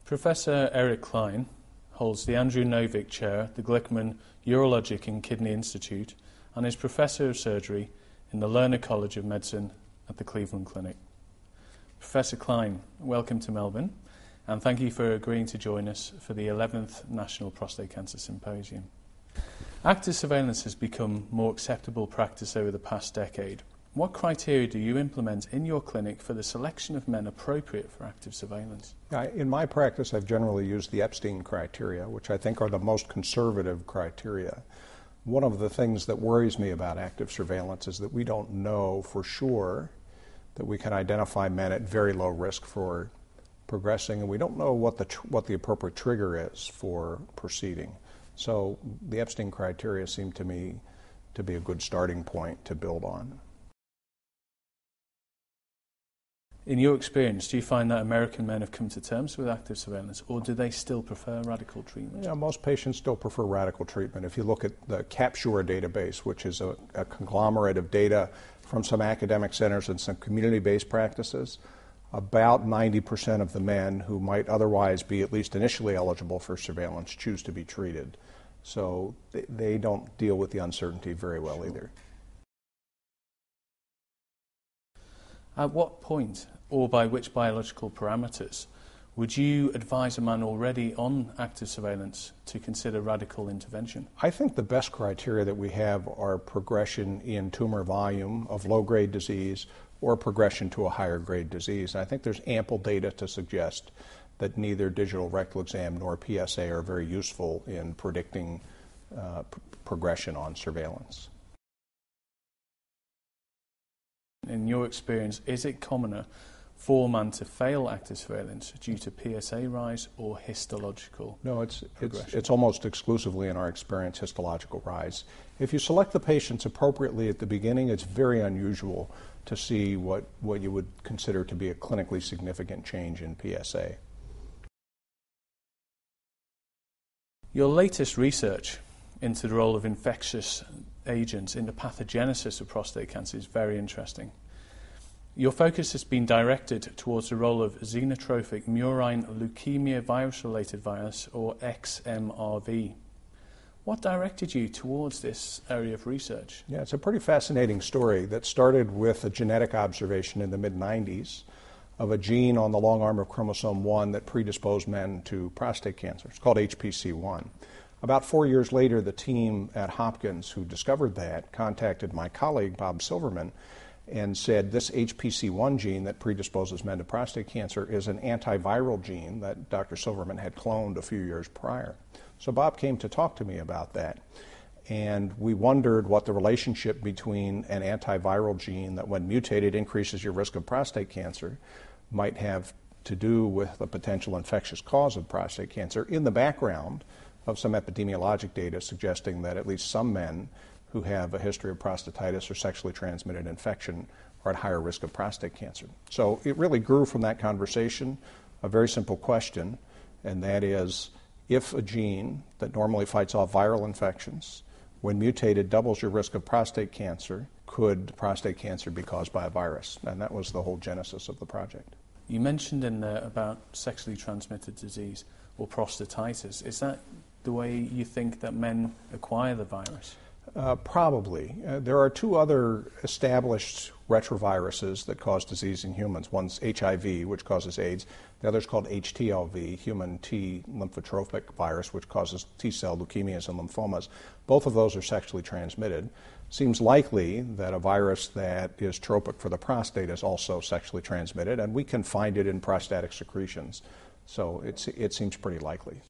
Professor Eric Klein holds the Andrew Novick Chair, the Glickman Urologic and Kidney Institute, and is Professor of Surgery in the Lerner College of Medicine at the Cleveland Clinic. Professor Klein, welcome to Melbourne, and thank you for agreeing to join us for the 11th National Prostate Cancer Symposium. Active surveillance has become more acceptable practice over the past decade. What criteria do you implement in your clinic for the selection of men appropriate for active surveillance? In my practice, I've generally used the Epstein criteria, which I think are the most conservative criteria. One of the things that worries me about active surveillance is that we don't know for sure that we can identify men at very low risk for progressing, and we don't know what the appropriate trigger is for proceeding. So the Epstein criteria seem to me to be a good starting point to build on. In your experience, do you find that American men have come to terms with active surveillance, or do they still prefer radical treatment? Yeah, most patients still prefer radical treatment. If you look at the Capture database, which is a conglomerate of data from some academic centers and some community-based practices, about 90% of the men who might otherwise be at least initially eligible for surveillance choose to be treated. So they don't deal with the uncertainty very well either. At what point, or by which biological parameters, would you advise a man already on active surveillance to consider radical intervention? I think the best criteria that we have are progression in tumor volume of low-grade disease or progression to a higher-grade disease. And I think there's ample data to suggest that neither digital rectal exam nor PSA are very useful in predicting progression on surveillance. In your experience, is it commoner for a man to fail active surveillance due to PSA rise or histological progression? It's almost exclusively, in our experience, histological rise. If you select the patients appropriately at the beginning, it's very unusual to see what you would consider to be a clinically significant change in PSA. Your latest research into the role of infectious agents in the pathogenesis of prostate cancer is very interesting. Your focus has been directed towards the role of xenotrophic murine leukemia virus-related virus, or XMRV. What directed you towards this area of research? Yeah, it's a pretty fascinating story that started with a genetic observation in the mid-90s of a gene on the long arm of chromosome 1 that predisposed men to prostate cancer. It's called HPC1. About 4 years later, the team at Hopkins who discovered that contacted my colleague, Bob Silverman, and said this HPC1 gene that predisposes men to prostate cancer is an antiviral gene that Dr. Silverman had cloned a few years prior. So Bob came to talk to me about that, and we wondered what the relationship between an antiviral gene that when mutated increases your risk of prostate cancer might have to do with the potential infectious cause of prostate cancer in the background of some epidemiologic data suggesting that at least some men who have a history of prostatitis or sexually transmitted infection are at higher risk of prostate cancer. So it really grew from that conversation a very simple question, and that is, if a gene that normally fights off viral infections, when mutated, doubles your risk of prostate cancer, could prostate cancer be caused by a virus? And that was the whole genesis of the project. You mentioned in there about sexually transmitted disease or prostatitis. Is that the way you think that men acquire the virus? Probably. There are two other established retroviruses that cause disease in humans. One's HIV, which causes AIDS. The other is called HTLV, human T lymphotropic virus, which causes T-cell leukemias and lymphomas. Both of those are sexually transmitted. Seems likely that a virus that is tropic for the prostate is also sexually transmitted, and we can find it in prostatic secretions. So it seems pretty likely.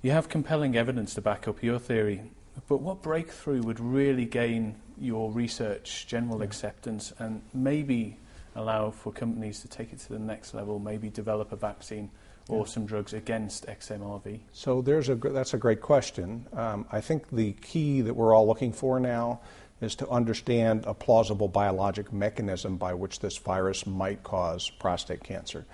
You have compelling evidence to back up your theory, but what breakthrough would really gain your research general acceptance and maybe allow for companies to take it to the next level, maybe develop a vaccine or some drugs against XMRV? So that's a great question. I think the key that we're all looking for now is to understand a plausible biologic mechanism by which this virus might cause prostate cancer.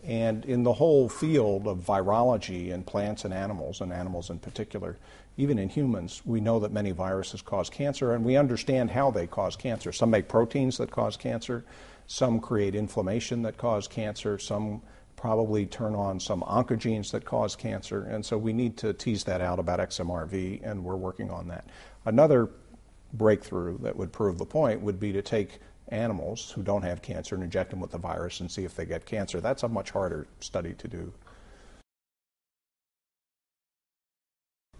And in the whole field of virology in plants and animals in particular, even in humans, we know that many viruses cause cancer, and we understand how they cause cancer. Some make proteins that cause cancer, some create inflammation that cause cancer, some probably turn on some oncogenes that cause cancer, and so we need to tease that out about XMRV, and we're working on that. Another breakthrough that would prove the point would be to take animals who don't have cancer and inject them with the virus and see if they get cancer. That's a much harder study to do.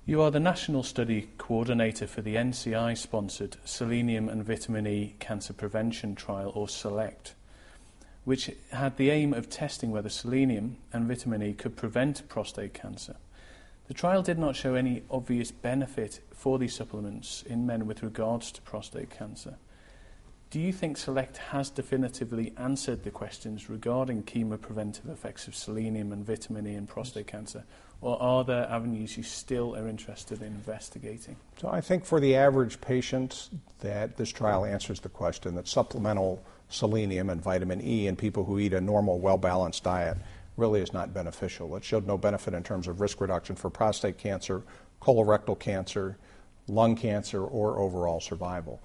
You are the National Study Coordinator for the NCI-sponsored Selenium and Vitamin E Cancer Prevention Trial, or SELECT, which had the aim of testing whether selenium and vitamin E could prevent prostate cancer. The trial did not show any obvious benefit for these supplements in men with regards to prostate cancer. Do you think SELECT has definitively answered the questions regarding chemopreventive effects of selenium and vitamin E in prostate cancer, or are there avenues you still are interested in investigating? So I think for the average patient that this trial answers the question that supplemental selenium and vitamin E in people who eat a normal, well-balanced diet really is not beneficial. It showed no benefit in terms of risk reduction for prostate cancer, colorectal cancer, lung cancer, or overall survival.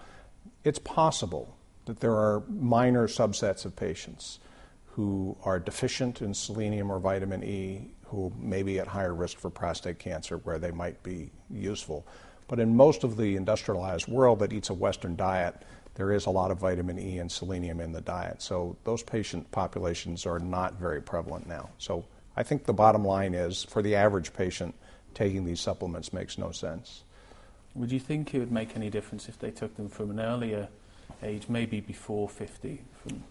It's possible that there are minor subsets of patients who are deficient in selenium or vitamin E who may be at higher risk for prostate cancer where they might be useful. But in most of the industrialized world that eats a Western diet, there is a lot of vitamin E and selenium in the diet. So those patient populations are not very prevalent now. So I think the bottom line is, for the average patient, taking these supplements makes no sense. Would you think it would make any difference if they took them from an earlier age, maybe before 50?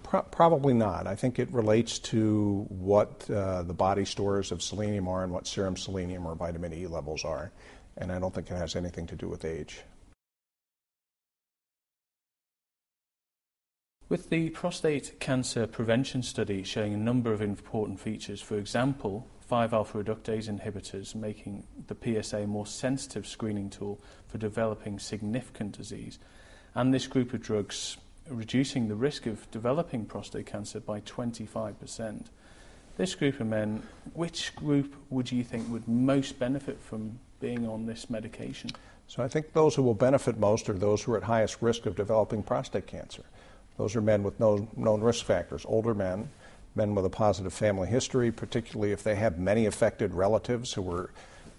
Probably not. I think it relates to what the body stores of selenium are and what serum selenium or vitamin E levels are. And I don't think it has anything to do with age. With the prostate cancer prevention study showing a number of important features, for example, 5-alpha reductase inhibitors making the PSA a more sensitive screening tool for developing significant disease, and this group of drugs reducing the risk of developing prostate cancer by 25%. This group of men, which group would you think would most benefit from being on this medication? So I think those who will benefit most are those who are at highest risk of developing prostate cancer. Those are men with no known risk factors, older men, men with a positive family history, particularly if they have many affected relatives who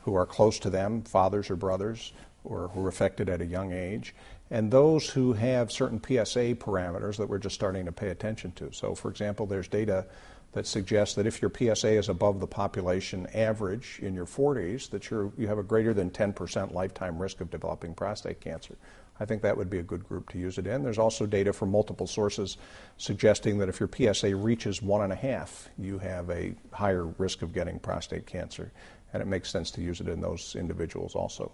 are close to them, fathers or brothers, or who are affected at a young age, and those who have certain PSA parameters that we're just starting to pay attention to. So, for example, there's data that suggests that if your PSA is above the population average in your 40s, that you have a greater than 10% lifetime risk of developing prostate cancer. I think that would be a good group to use it in. There's also data from multiple sources suggesting that if your PSA reaches 1.5, you have a higher risk of getting prostate cancer, and it makes sense to use it in those individuals also.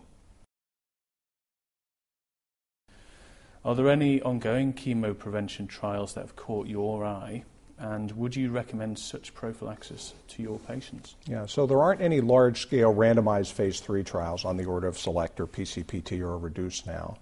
Are there any ongoing chemoprevention trials that have caught your eye, and would you recommend such prophylaxis to your patients? Yeah, so there aren't any large-scale randomized phase 3 trials on the order of SELECT or PCPT or REDUCE now.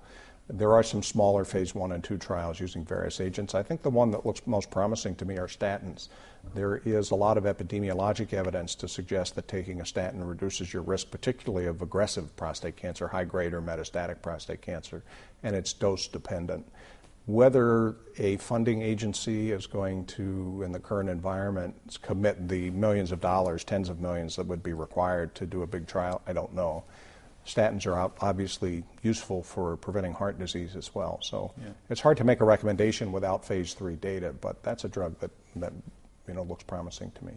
There are some smaller phase 1 and 2 trials using various agents. I think the one that looks most promising to me are statins. There is a lot of epidemiologic evidence to suggest that taking a statin reduces your risk, particularly of aggressive prostate cancer, high-grade or metastatic prostate cancer, and it's dose-dependent. Whether a funding agency is going to, in the current environment, commit the millions of dollars, tens of millions that would be required to do a big trial, I don't know. Statins are obviously useful for preventing heart disease as well. So It's hard to make a recommendation without phase 3 data, but that's a drug that looks promising to me.